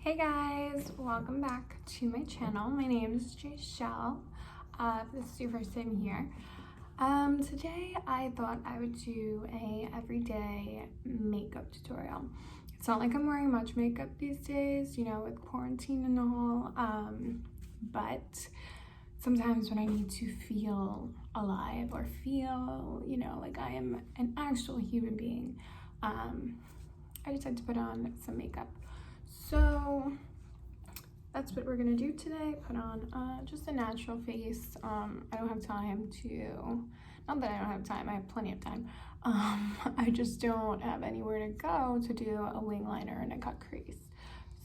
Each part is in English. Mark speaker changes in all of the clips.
Speaker 1: Hey guys, welcome back to my channel. My name is Jayshell. If this is your first time here. Today I thought I would do a everyday makeup tutorial. It's not like I'm wearing much makeup these days, you know, with quarantine and all, but sometimes when I need to feel alive or feel, you know, like I am an actual human being, I decide to put on some makeup. So that's what we're gonna do today. Put on just a natural face. I don't have time to, not that I don't have time, I have plenty of time. I just don't have anywhere to go to do a wing liner and a cut crease.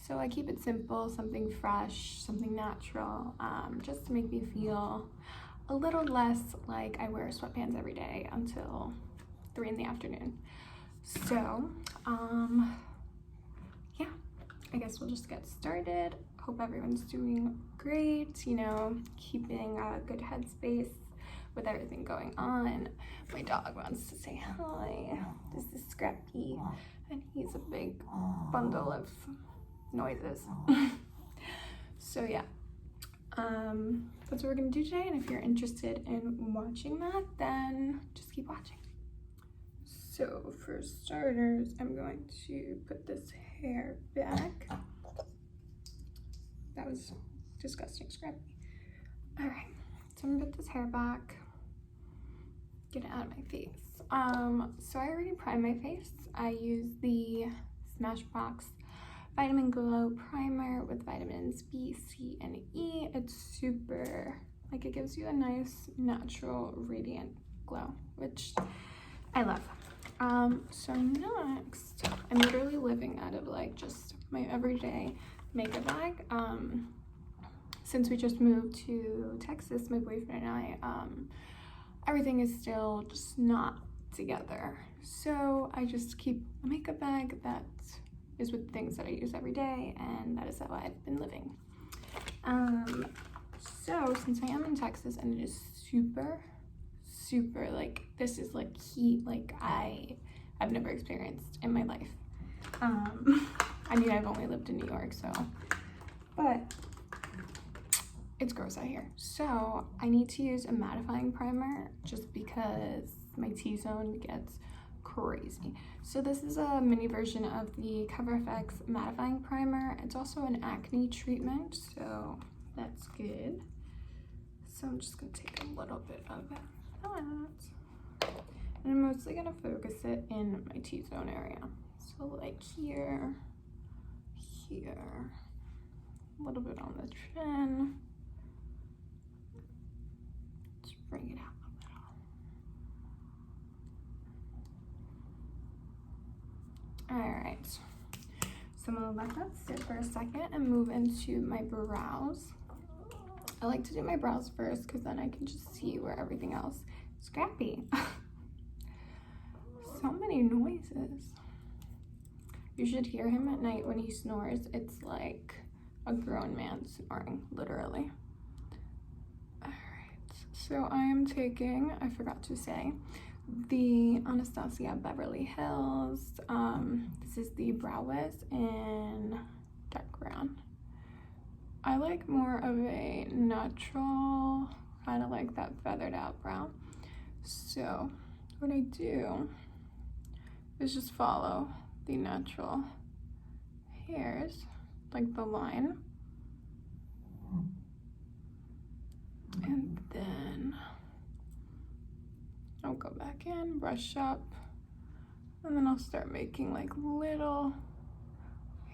Speaker 1: So I keep it simple, something fresh, something natural, just to make me feel a little less like I wear sweatpants every day until 3 in the afternoon. So, yeah, I guess we'll just get started. Hope everyone's doing great, you know, keeping a good headspace with everything going on. My dog wants to say hi. This is Scrappy, and he's a big bundle of noises. So yeah, that's what we're gonna do today, and if you're interested in watching that, then just keep watching. So for starters, I'm going to put this hair back. That was disgusting, Scrappy. All right, so I'm gonna put this hair back, get it out of my face. So I already primed my face. I use the Smashbox Vitamin Glow Primer with vitamins B, C, and E. It's super, like, it gives you a nice, natural, radiant glow, which I love. So next, I'm literally living out of like just my everyday makeup bag. Since we just moved to Texas, my boyfriend and I, everything is still just not together. So I just keep a makeup bag that is with things that I use every day, and that is how I've been living. So since I am in Texas and it is super, like, this is like heat like I've never experienced in my life. I mean, I've only lived in New York, so, but it's gross out here. So I need to use a mattifying primer just because my T-zone gets crazy. So this is a mini version of the CoverFX mattifying primer. It's also an acne treatment, so that's good. So I'm just gonna take a little bit of that. And I'm mostly gonna focus it in my T-zone area. So like here, a little bit on the chin. Just bring it out a little. All right, so I'm gonna let that sit for a second and move into my brows. I like to do my brows first because then I can just see where everything else is. Scrappy. So many noises. You should hear him at night when he snores. It's like a grown man snoring, literally. All right, so I am taking, I forgot to say, the Anastasia Beverly Hills. This is the Brow Wiz in dark brown. I like more of a natural, kind of like that feathered out brow. So what I do is just follow the natural hairs, like the line. And then I'll go back in, brush up, and then I'll start making like little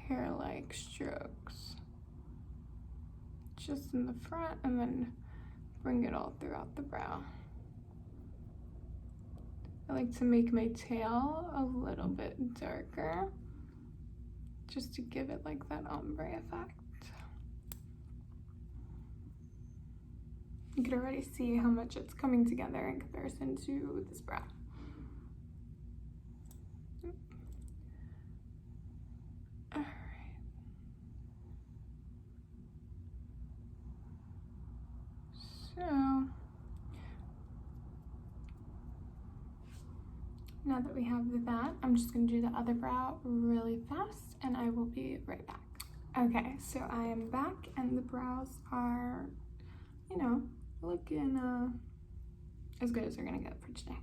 Speaker 1: hair-like strokes just in the front, and then bring it all throughout the brow. I like to make my tail a little bit darker just to give it like that ombre effect. You can already see how much it's coming together in comparison to this brow. All right. So now that we have that, I'm just gonna do the other brow really fast, and I will be right back. Okay, so I am back and the brows are, you know, looking as good as they're gonna get for today.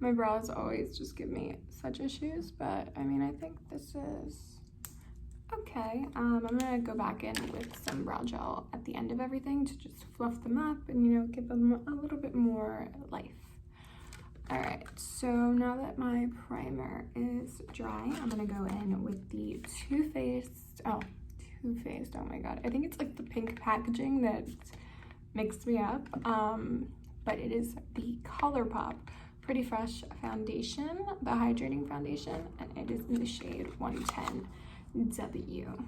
Speaker 1: My brows always just give me such issues, but I mean, I think this is okay. I'm gonna go back in with some brow gel at the end of everything to just fluff them up and, you know, give them a little bit more life. All right, so now that my primer is dry, I'm gonna go in with the Too Faced, oh my God. I think it's like the pink packaging that mixed me up, but it is the ColourPop Pretty Fresh Foundation, the hydrating foundation, and it is in the shade 110W.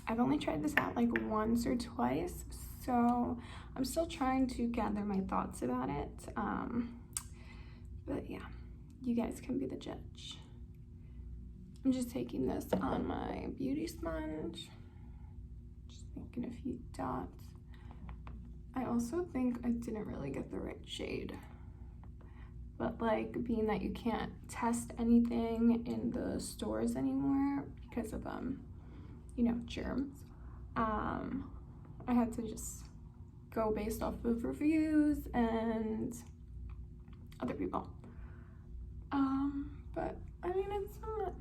Speaker 1: I've only tried this out like once or twice, so I'm still trying to gather my thoughts about it. But yeah, you guys can be the judge. I'm just taking this on my beauty sponge, just making a few dots. I also think I didn't really get the right shade, but like being that you can't test anything in the stores anymore because of you know, germs, I had to just go based off of reviews and other people. But I mean, it's not,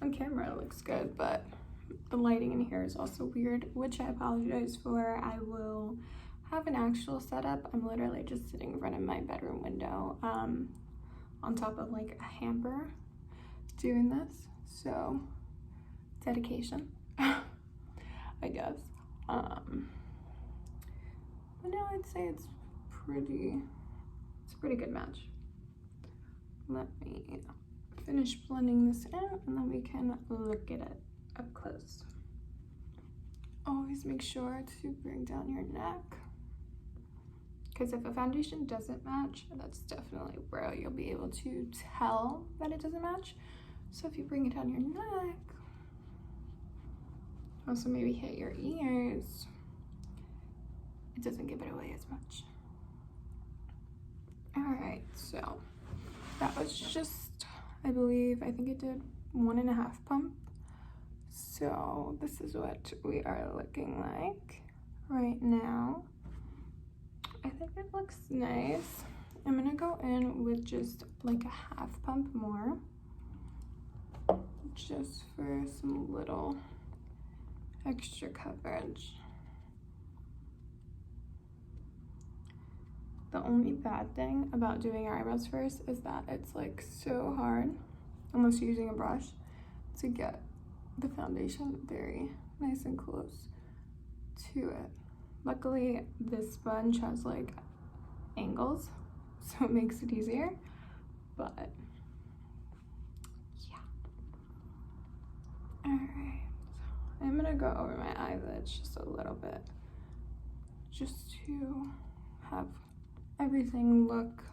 Speaker 1: on camera it looks good, but the lighting in here is also weird, which I apologize for. I will have an actual setup. I'm literally just sitting in front of my bedroom window, on top of like a hamper doing this, so dedication. I guess. But no, I'd say it's a pretty good match. Let me finish blending this in and then we can look at it up close. Always make sure to bring down your neck, because if a foundation doesn't match, that's definitely where you'll be able to tell that it doesn't match. So if you bring it down your neck, also maybe hit your ears, it doesn't give it away as much. All right, so that was just, I think it did 1.5 pump. So this is what we are looking like right now. I think it looks nice. I'm gonna go in with just like a 1/2 pump more, just for some little extra coverage. The only bad thing about doing your eyebrows first is that it's like so hard, unless you're using a brush, to get the foundation very nice and close to it. Luckily, this sponge has like angles, so it makes it easier, but yeah. All right, I'm gonna go over my eyelids just a little bit, just to have everything look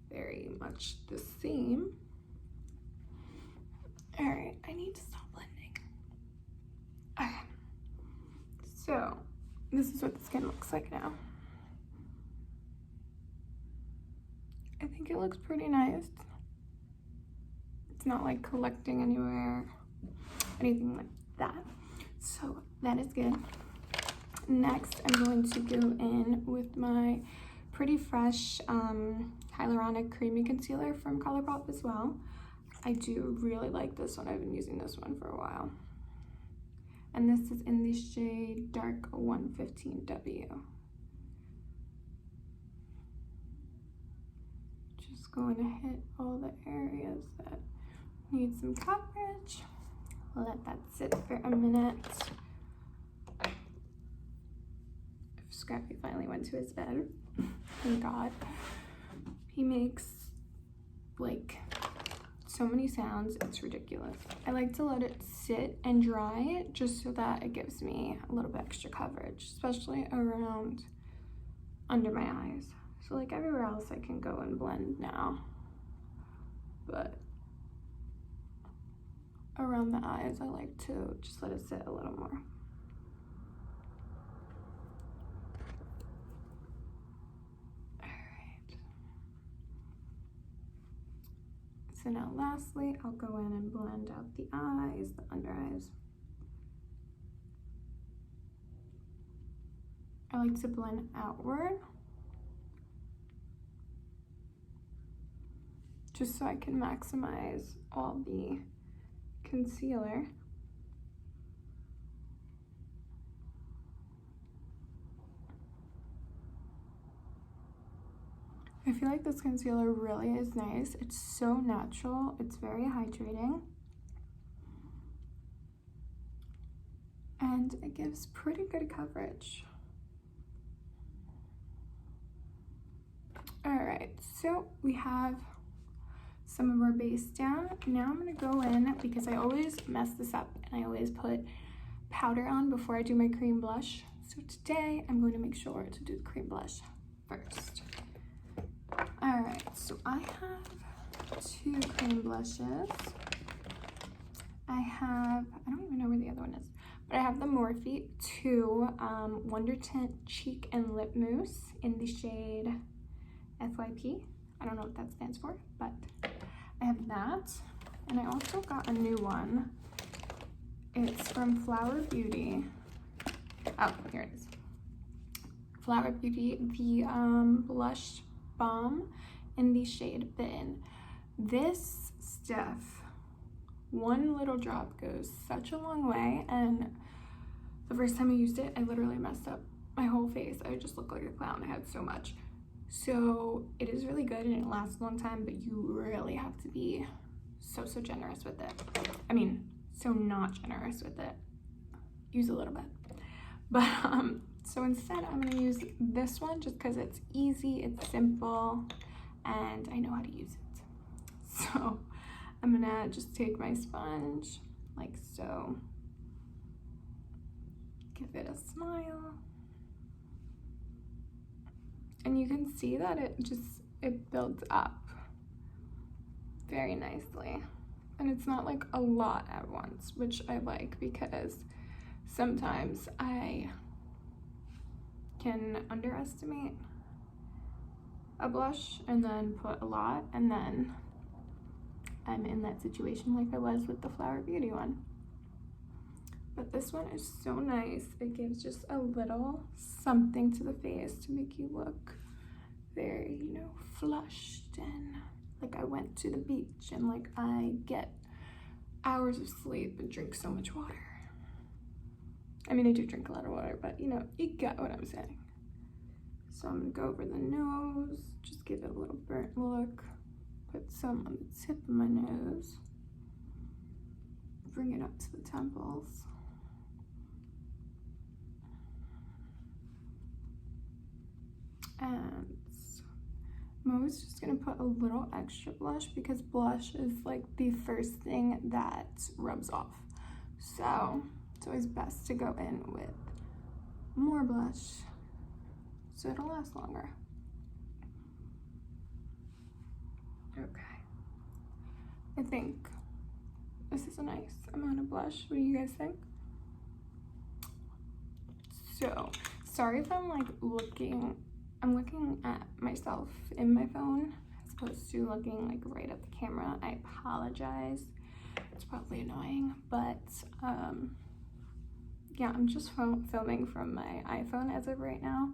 Speaker 1: very much the same. All right, I need to stop blending. Okay, so this is what the skin looks like now. I think it looks pretty nice. It's not like collecting anywhere, anything like that. So that is good. Next, I'm going to go in with my Pretty Fresh Hyaluronic Creamy Concealer from ColourPop as well. I do really like this one. I've been using this one for a while. And this is in the shade Dark 115W. Just going to hit all the areas that need some coverage. Let that sit for a minute. Scrappy finally went to his bed. Thank God. He makes like so many sounds, it's ridiculous. I like to let it sit and dry just so that it gives me a little bit extra coverage, especially around under my eyes. So like everywhere else I can go and blend now, but around the eyes I like to just let it sit a little more. So now lastly, I'll go in and blend out the eyes. always the under eyes. I like to blend outward just so I can maximize all the concealer. I feel like this concealer really is nice. It's so natural. It's very hydrating. And it gives pretty good coverage. All right, so we have some of our base down. Now I'm gonna go in, because I always mess this up and I always put powder on before I do my cream blush. So today I'm going to make sure to do the cream blush first. All right, so I have 2 cream blushes. I don't even know where the other one is, but I have the Morphe 2 Wonder Tint Cheek and Lip Mousse in the shade FYP. I don't know what that stands for, but I have that. And I also got a new one. It's from Flower Beauty. Oh, here it is. Flower Beauty, the blush balm in the shade Bitten. This stuff, one little drop goes such a long way, and the first time I used it, I literally messed up my whole face. I just looked like a clown. I had so much. So it is really good and it lasts a long time, but you really have to be so generous with it. I mean, so not generous with it. Use a little bit. But so instead I'm gonna use this one just because it's easy, it's simple, and I know how to use it. So I'm gonna just take my sponge like so, give it a smile, and you can see that it builds up very nicely, and it's not like a lot at once, which I like, because sometimes I can underestimate a blush and then put a lot, and then I'm in that situation like I was with the Flower Beauty one. But this one is so nice. It gives just a little something to the face to make you look very, you know, flushed and like I went to the beach and like I get hours of sleep and drink so much water. I mean, I do drink a lot of water, but you know, you get what I'm saying. So I'm gonna go over the nose, just give it a little burnt look, put some on the tip of my nose, bring it up to the temples. And I'm always just gonna put a little extra blush because blush is like the first thing that rubs off. So it's always best to go in with more blush so it'll last longer. Okay. I think this is a nice amount of blush. What do you guys think? So, sorry if I'm like I'm looking at myself in my phone as opposed to looking like right at the camera. I apologize. It's probably annoying, but yeah, I'm just filming from my iPhone as of right now.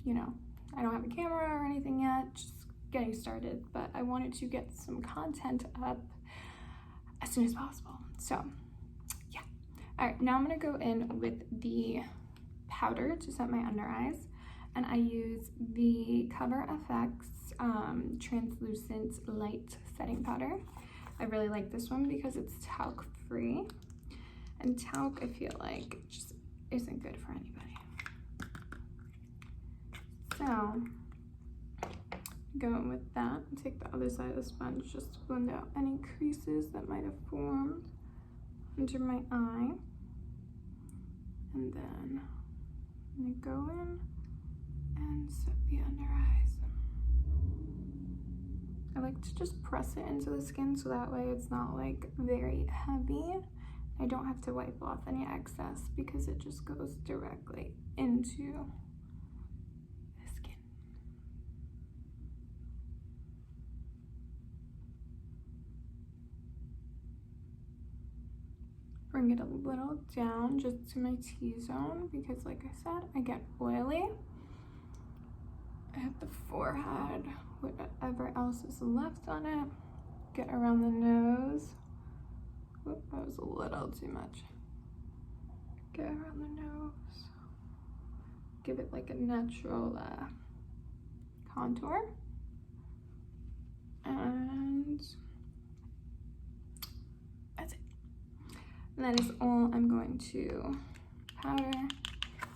Speaker 1: You know, I don't have a camera or anything yet, just getting started, but I wanted to get some content up as soon as possible. So yeah. All right, now I'm gonna go in with the powder to set my under eyes, and I use the Cover FX translucent light setting powder. I really like this one because it's talc free, and talc I feel like just isn't good for anybody. So going with that, take the other side of the sponge just to blend out any creases that might have formed under my eye, and then I'm gonna go in and set the under eyes. I like to just press it into the skin so that way it's not like very heavy. I don't have to wipe off any excess because it just goes directly into the skin. bring it a little down just to my T-zone because, like I said, I get oily. I hit the forehead, whatever else is left on it. Get around the nose. Whoop, that was a little too much. Get around the nose. Give it like a natural contour. And that's it. And that is all I'm going to powder.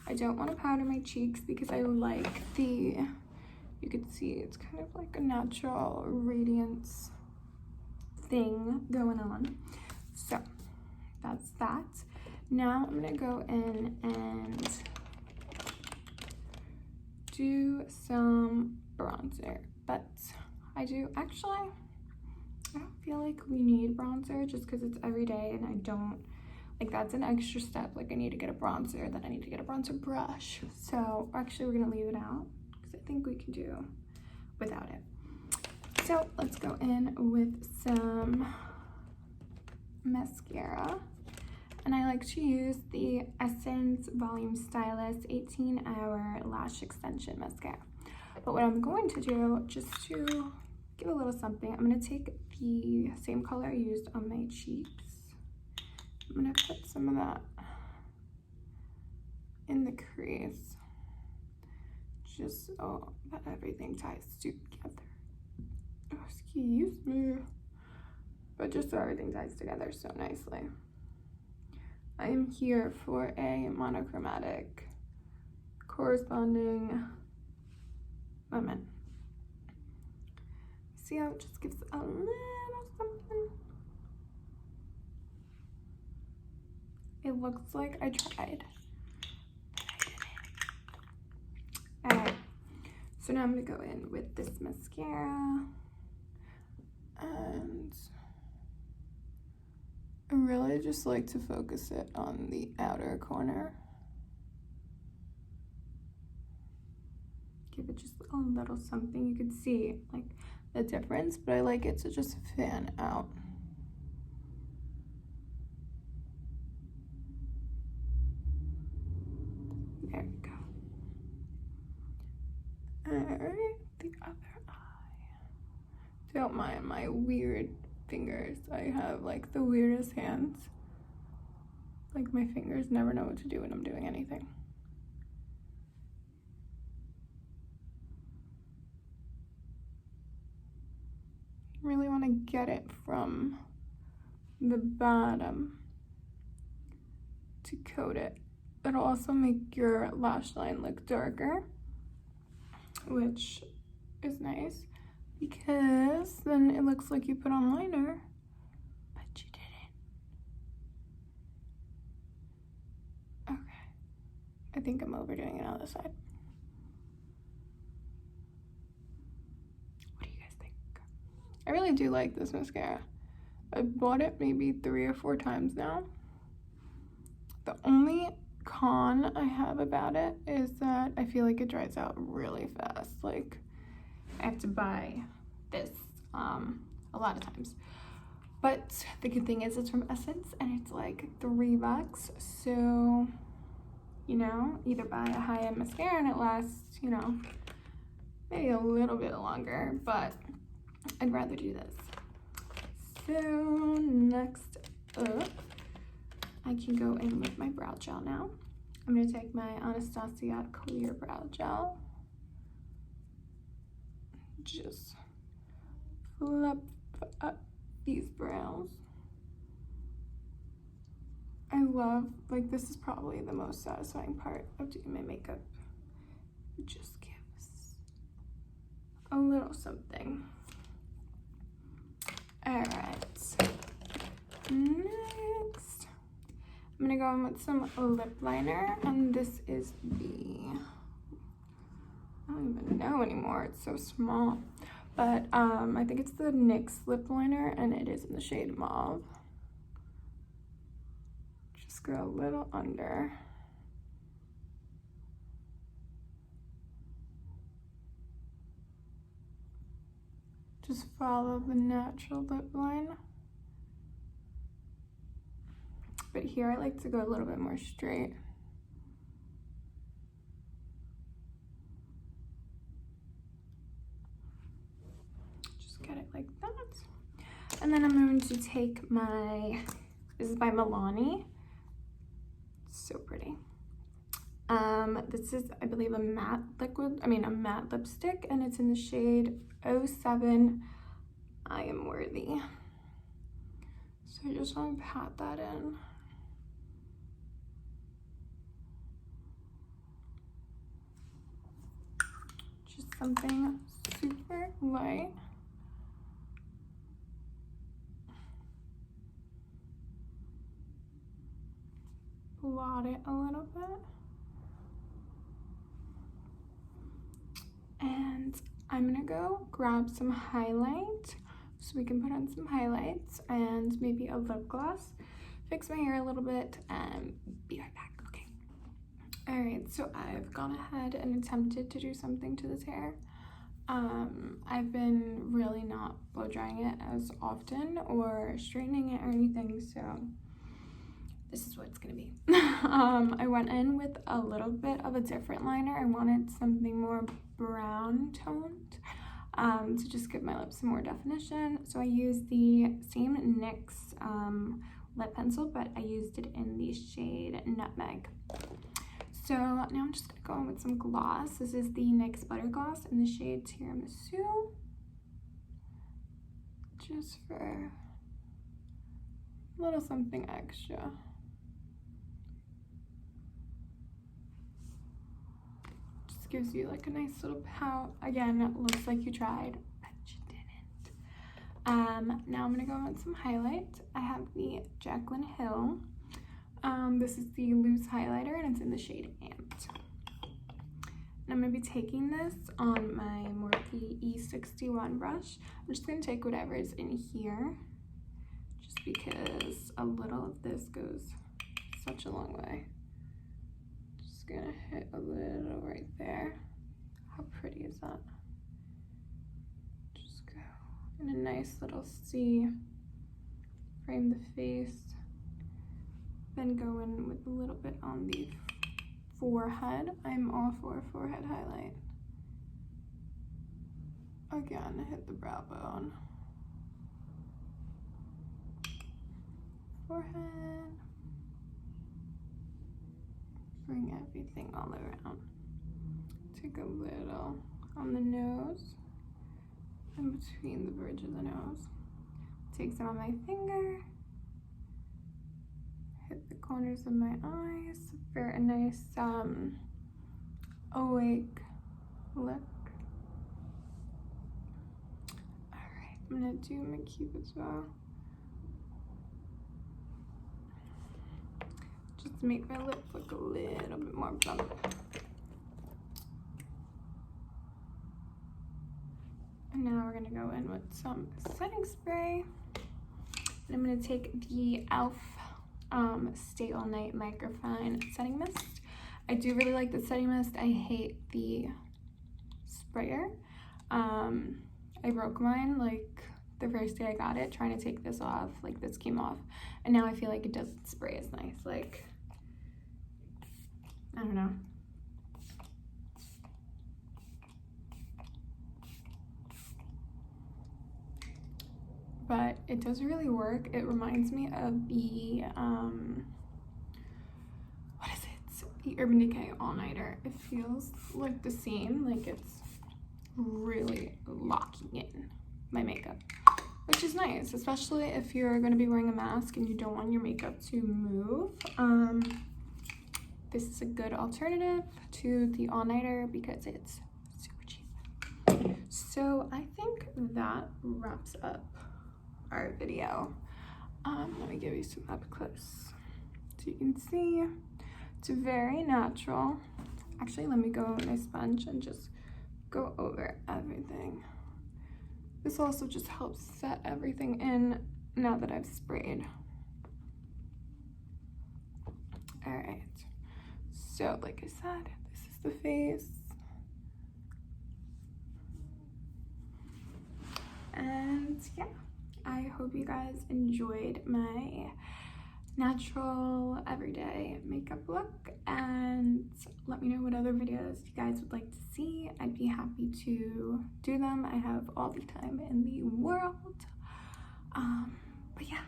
Speaker 1: I don't want to powder my cheeks because I like the, you can see it's kind of like a natural radiance thing going on. So that's that. Now I'm gonna go in and do some bronzer, but I don't feel like we need bronzer just because it's every day and I don't, like that's an extra step. Like I need to get a bronzer, then I need to get a bronzer brush. So actually we're gonna leave it out because I think we can do without it. So let's go in with some mascara. And I like to use the Essence Volume Stylist 18-Hour Lash Extension Mascara. But what I'm going to do, just to give a little something, I'm going to take the same color I used on my cheeks. I'm going to put some of that in the crease, just so that everything ties together. Oh, excuse me. But just so everything ties together so nicely. I am here for a monochromatic corresponding moment. See how it just gives a little something? It looks like I tried, but I didn't. Alright, so now I'm gonna go in with this mascara, and I really just like to focus it on the outer corner. Give it just a little something. You can see like the difference, but I like it to just fan out. There we go. Alright, the other eye. Don't mind my weird fingers. I have like the weirdest hands. Like my fingers never know what to do when I'm doing anything. Really want to get it from the bottom to coat it. It'll also make your lash line look darker, which is nice because then it looks like you put on liner, but you didn't. Okay, I think I'm overdoing it on the side. What do you guys think? I really do like this mascara. I've bought it maybe 3 or 4 times now. The only con I have about it is that I feel like it dries out really fast. Like I have to buy this a lot of times. But the good thing is it's from Essence and it's like $3. So, you know, either buy a high-end mascara and it lasts, you know, maybe a little bit longer, but I'd rather do this. So next up, I can go in with my brow gel now. I'm going to take my Anastasia Clear Brow Gel. Just fluff up these brows. I love, like this is probably the most satisfying part of doing my makeup. It just gives a little something. Alright, next I'm gonna go in with some lip liner, and this is the, I don't even know anymore, it's so small, but I think it's the NYX lip liner and it is in the shade Mauve. Just go a little under. Just follow the natural lip line. but here I like to go a little bit more straight. Just get it like that. And then I'm going to take my, this is by Milani. So pretty. This is, I believe, a matte lipstick, and it's in the shade 07 I Am Worthy. So I just want to pat that in. Just something super light. Blot it a little bit. And I'm gonna go grab some highlight so we can put on some highlights and maybe a lip gloss, fix my hair a little bit, and be right back. Okay. All right, so I've gone ahead and attempted to do something to this hair. I've been really not blow drying it as often or straightening it or anything, so this is what it's gonna be. I went in with a little bit of a different liner. I wanted something more brown toned to just give my lips some more definition. So I used the same NYX lip pencil, but I used it in the shade Nutmeg. So now I'm just gonna go in with some gloss. This is the NYX Butter Gloss in the shade Tiramisu. Just for a little something extra. Just gives you like a nice little pout. Again, it looks like you tried, but you didn't. Now I'm gonna go in with some highlight. I have the Jaclyn Hill. This is the loose highlighter, and it's in the shade Amped. And I'm gonna be taking this on my Morphe E61 brush. I'm just gonna take whatever is in here, just because a little of this goes such a long way. Just gonna hit a little right there. How pretty is that? Just go in a nice little C, frame the face, then go in with a little bit on the forehead. I'm all for forehead highlight. Again, hit the brow bone. Forehead. Bring everything all around. Take a little on the nose, in between the bridge of the nose. Take some on my finger. Hit the corners of my eyes for a nice awake look. Alright, I'm gonna do my cupid's bow. Just to make my lips look a little bit more plump. And now we're gonna go in with some setting spray. And I'm gonna take the e.l.f. Stay All Night Microfine Setting Mist. I do really like the setting mist. I hate the sprayer. I broke mine like the first day I got it trying to take this off. Like, this came off, and now I feel like it doesn't spray as nice. Like, I don't know. But it does really work. It reminds me of the what is it? The Urban Decay All Nighter. It feels like the same. Like, it's really locking in my makeup, which is nice, especially if you're going to be wearing a mask and you don't want your makeup to move. This is a good alternative to the All Nighter because it's super cheap. So I think that wraps up our video. Let me give you some up close so you can see. It's very natural. Actually, let me go with my sponge and just go over everything. This also just helps set everything in now that I've sprayed. All right, so like I said, this is the face. And yeah, I hope you guys enjoyed my natural everyday makeup look, and let me know what other videos you guys would like to see. I'd be happy to do them. I have all the time in the world. But yeah,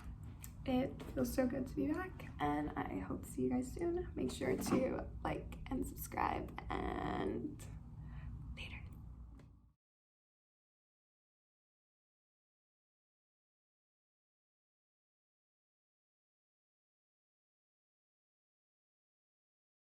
Speaker 1: it feels so good to be back, and I hope to see you guys soon. Make sure to like and subscribe, and